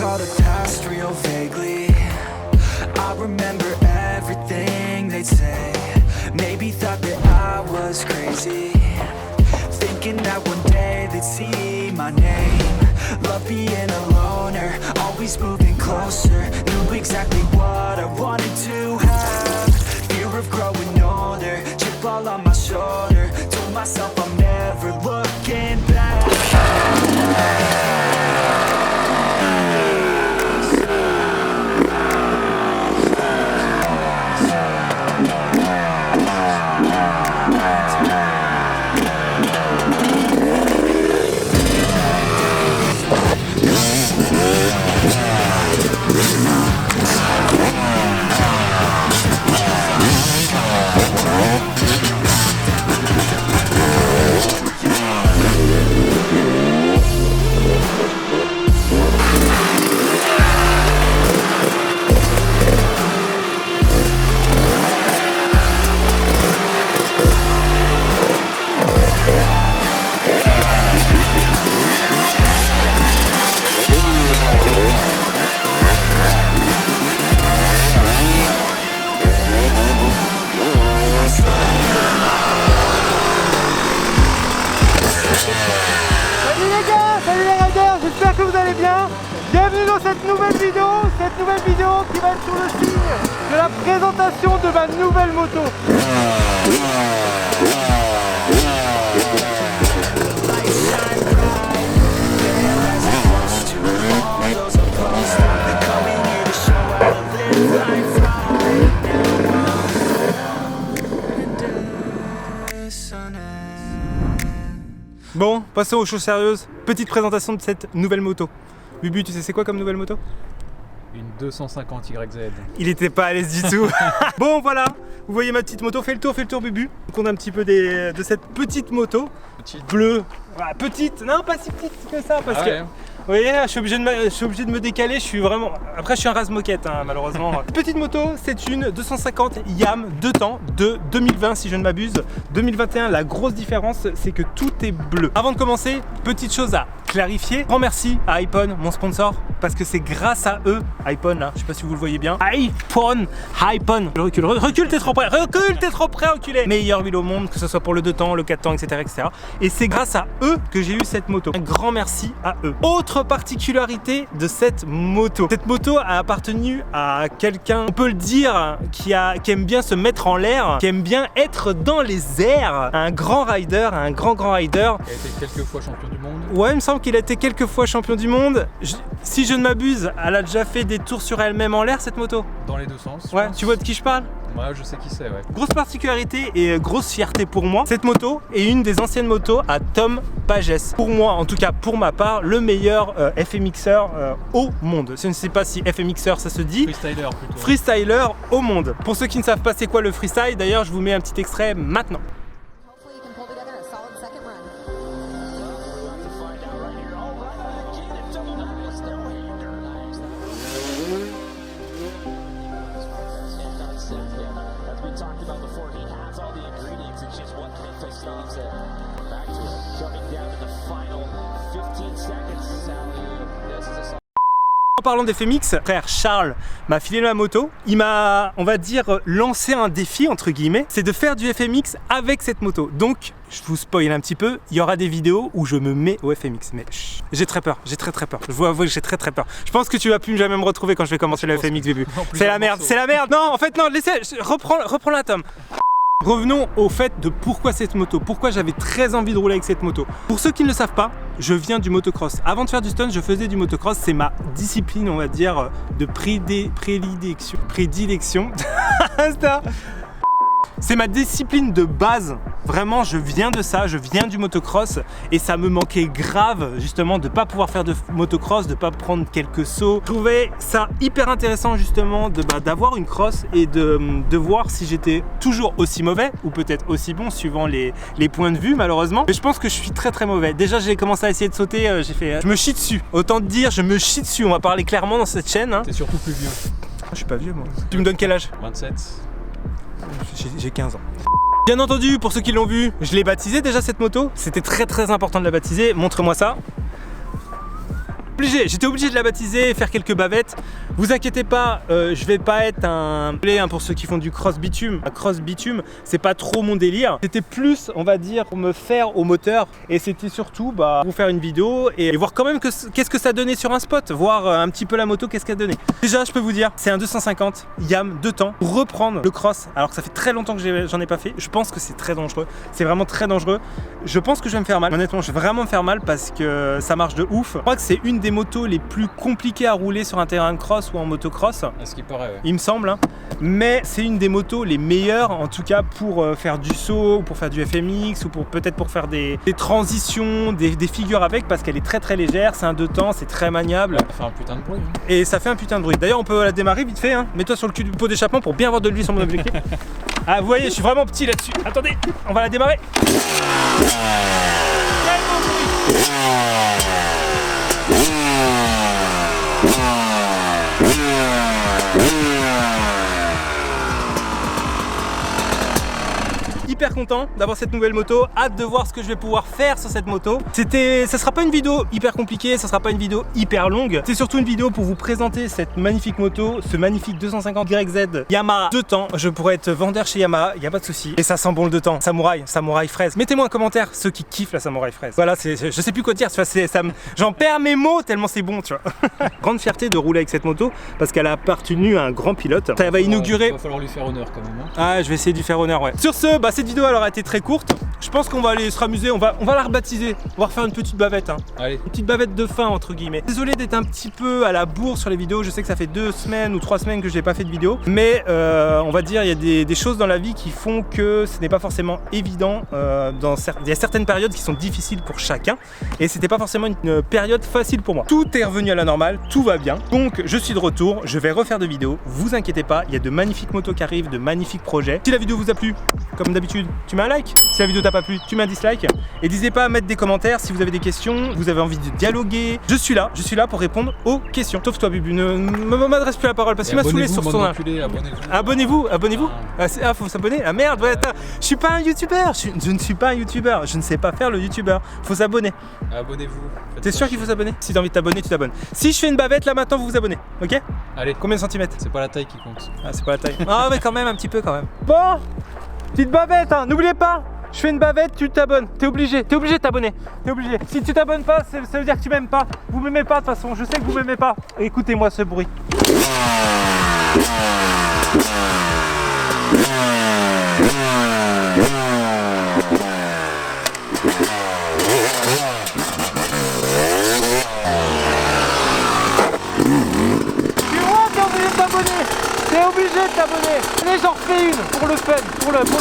recall the past real vaguely. I remember everything they'd say. Maybe thought that I was crazy, thinking that one day they'd see my name. Love being a loner, always moving closer. Knew exactly what I wanted to have. Fear of growing older, chip all on my shoulder. Told myself I'm never looking back. J'espère que vous allez bien. Bienvenue dans cette nouvelle vidéo qui va être sur le signe de la présentation de ma nouvelle moto. Bon, passons aux choses sérieuses. Petite présentation de cette nouvelle moto. Bubu, tu sais c'est quoi comme nouvelle moto? Une 250 YZ. Il était pas à l'aise du tout. Bon voilà, vous voyez ma petite moto. Fais le tour Bubu. Donc on a un petit peu de cette petite moto. Petite. Bleue. Voilà, petite, non pas si petite que ça parce que... Ouais. Vous voyez, je suis obligé de me décaler, je suis vraiment... Après je suis un rase-moquette hein, malheureusement. Petite moto, c'est une 250 YAM 2 temps de 2020 si je ne m'abuse. 2021, la grosse différence c'est que tout est bleu. Avant de commencer, petite chose à clarifier. Grand merci à iPhone, mon sponsor, parce que c'est grâce à eux, iPhone là, je sais pas si vous le voyez bien. iPhone. Je recule, t'es trop près, enculé. Meilleure huile au monde, que ce soit pour le 2 temps, le 4 temps, etc. Et c'est grâce à eux que j'ai eu cette moto. Un grand merci à eux. Autre particularité de cette moto. Cette moto a appartenu à quelqu'un, on peut le dire, qui aime bien se mettre en l'air, qui aime bien être dans les airs. Un grand rider, un grand rider. Il a été quelques fois champion du monde. Ouais, il me semble qu'il a été quelques fois champion du monde. Si je ne m'abuse, elle a déjà fait des tours sur elle-même en l'air cette moto. Dans les deux sens. Ouais, tu vois de qui je parle? Ouais, je sais qui c'est, ouais. Grosse particularité et grosse fierté pour moi, cette moto est une des anciennes motos à Tom Pages. Pour moi, en tout cas pour ma part, le meilleur FMXer au monde. Je ne sais pas si FMXer ça se dit. Freestyler plutôt. Freestyler au monde. Pour ceux qui ne savent pas c'est quoi le freestyle, d'ailleurs je vous mets un petit extrait maintenant. En parlant des FMX, frère Charles m'a filé ma moto. Il m'a, on va dire, lancé un défi entre guillemets, c'est de faire du FMX avec cette moto. Donc, je vous spoil un petit peu, il y aura des vidéos où je me mets au FMX. Mais j'ai très peur, j'ai très peur. Je vous avoue que j'ai très peur. Je pense que tu vas plus jamais me retrouver quand je vais commencer le FMX, Bubu. C'est la merde, c'est la merde. Non, en fait non, laissez, reprends la Tom. Revenons au fait de pourquoi cette moto, pourquoi j'avais très envie de rouler avec cette moto. Pour ceux qui ne le savent pas, je viens du motocross. Avant de faire du stunt, je faisais du motocross, c'est ma discipline, on va dire, de prédilection. C'est ma discipline de base, vraiment je viens de ça, je viens du motocross et ça me manquait grave justement de pas pouvoir faire de motocross, de pas prendre quelques sauts. Je trouvais ça hyper intéressant justement d'avoir une cross et de voir si j'étais toujours aussi mauvais ou peut-être aussi bon suivant les points de vue malheureusement. Mais je pense que je suis très mauvais. Déjà j'ai commencé à essayer de sauter, je me chie dessus. Autant te dire, je me chie dessus, on va parler clairement dans cette chaîne. Hein. T'es surtout plus vieux. Je suis pas vieux moi. Tu me donnes quel âge? 27. J'ai 15 ans. Bien entendu, pour ceux qui l'ont vu, je l'ai baptisé déjà cette moto. C'était très important de la baptiser. Montre-moi ça. J'étais obligé de la baptiser, faire quelques bavettes. Vous inquiétez pas, je vais pas être un pour ceux qui font du cross bitume. Un cross bitume, c'est pas trop mon délire. C'était plus, on va dire, pour me faire au moteur. Et c'était surtout pour faire une vidéo et voir quand même qu'est-ce que ça donnait sur un spot. Voir un petit peu la moto, qu'est-ce qu'elle donnait. Déjà, je peux vous dire, c'est un 250 YAM 2 temps pour reprendre le cross. Alors que ça fait très longtemps que j'en ai pas fait. Je pense que c'est très dangereux. C'est vraiment très dangereux. Je pense que je vais me faire mal. Honnêtement, je vais vraiment me faire mal parce que ça marche de ouf. Je crois que c'est une des motos les plus compliquées à rouler sur un terrain de cross ou en motocross. À ce qui paraît, ouais. Il me semble, hein. Mais c'est une des motos les meilleures en tout cas pour faire du saut, ou pour faire du FMX ou peut-être pour faire des transitions, des figures avec parce qu'elle est très très légère, c'est un 2 temps, c'est très maniable. Ça fait un putain de bruit. Hein. Et ça fait un putain de bruit. D'ailleurs on peut la démarrer vite fait, hein. Mets-toi sur le cul du pot d'échappement pour bien avoir de l'huile sur mon objectif. Ah vous voyez, je suis vraiment petit là-dessus. Attendez, on va la démarrer. Hyper content d'avoir cette nouvelle moto, hâte de voir ce que je vais pouvoir faire sur cette moto. Ça sera pas une vidéo hyper compliquée, ça sera pas une vidéo hyper longue. C'est surtout une vidéo pour vous présenter cette magnifique moto, ce magnifique 250 YZ Yamaha 2 temps. Je pourrais être vendeur chez Yamaha, y a pas de souci. Et ça sent bon le 2 temps, samouraï fraise. Mettez-moi en commentaire ceux qui kiffent la samouraï fraise. Voilà, je sais plus quoi dire, j'en perds mes mots tellement c'est bon, tu vois. Grande fierté de rouler avec cette moto parce qu'elle a appartenu à un grand pilote. Ça va inaugurer. Il va falloir lui faire honneur quand même. Hein. Ah, je vais essayer de lui faire honneur, ouais. Sur ce, cette vidéo elle aura été très courte. Je pense qu'on va aller se ramuser, on va la rebaptiser. On va refaire une petite bavette, hein. Allez. Une petite bavette de fin entre guillemets. Désolé d'être un petit peu à la bourre sur les vidéos. Je sais que ça fait 2 semaines ou 3 semaines que je n'ai pas fait de vidéo. Mais on va dire, il y a des choses dans la vie qui font que ce n'est pas forcément évident. Il y a certaines périodes qui sont difficiles pour chacun. Et c'était pas forcément une période facile pour moi. Tout est revenu à la normale, tout va bien. Donc je suis de retour, je vais refaire de vidéos. Vous inquiétez pas, il y a de magnifiques motos qui arrivent, de magnifiques projets. Si la vidéo vous a plu, comme d'habitude, tu mets un like. Si la vidéo t'a pas plu, tu mets un dislike. Et n'hésitez pas à mettre des commentaires si vous avez des questions, vous avez envie de dialoguer. Je suis là pour répondre aux questions. Sauf toi, Bubu, ne m'adresse plus la parole parce qu'il m'a saoulé sur son. Abonnez-vous. Ah, faut s'abonner. Ah merde, ouais, attends. Je suis pas un youtubeur. Je ne suis pas un youtubeur. Je ne sais pas faire le youtubeur. Faut s'abonner. Abonnez-vous. T'es sûr qu'il faut s'abonner? Si t'as envie de t'abonner, tu t'abonnes. Si je fais une bavette là maintenant, vous vous abonnez. Ok? Allez. Combien de centimètres? C'est pas la taille qui compte. Ah, c'est pas la taille. Ah, mais quand même, un petit peu quand même. Bon, petite bavette, hein. N'oubliez pas. Je fais une bavette, tu t'abonnes. T'es obligé de t'abonner. T'es obligé. Si tu t'abonnes pas, ça veut dire que tu m'aimes pas. Vous m'aimez pas de toute façon. Je sais que vous m'aimez pas. Écoutez-moi ce bruit. T'es obligé de t'abonner. Allez, j'en refais une pour le fun, pour le plaisir.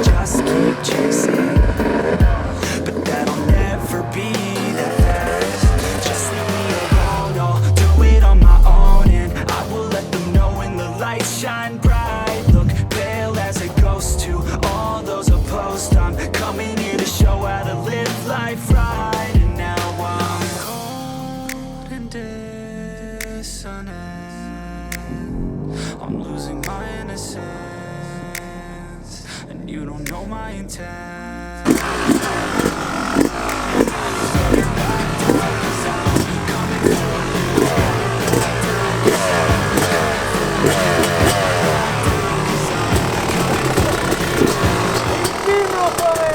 Just keep chasing, but that'll never be the best. Just leave me alone, I'll do it on my own, and I will let them know when the lights shine bright. Look pale as a ghost to all those opposed. I'm coming here to show how to live life right, and now I'm cold and dissonant. I'm losing my innocence, and you don't know my intent. Vive l'enfoiré!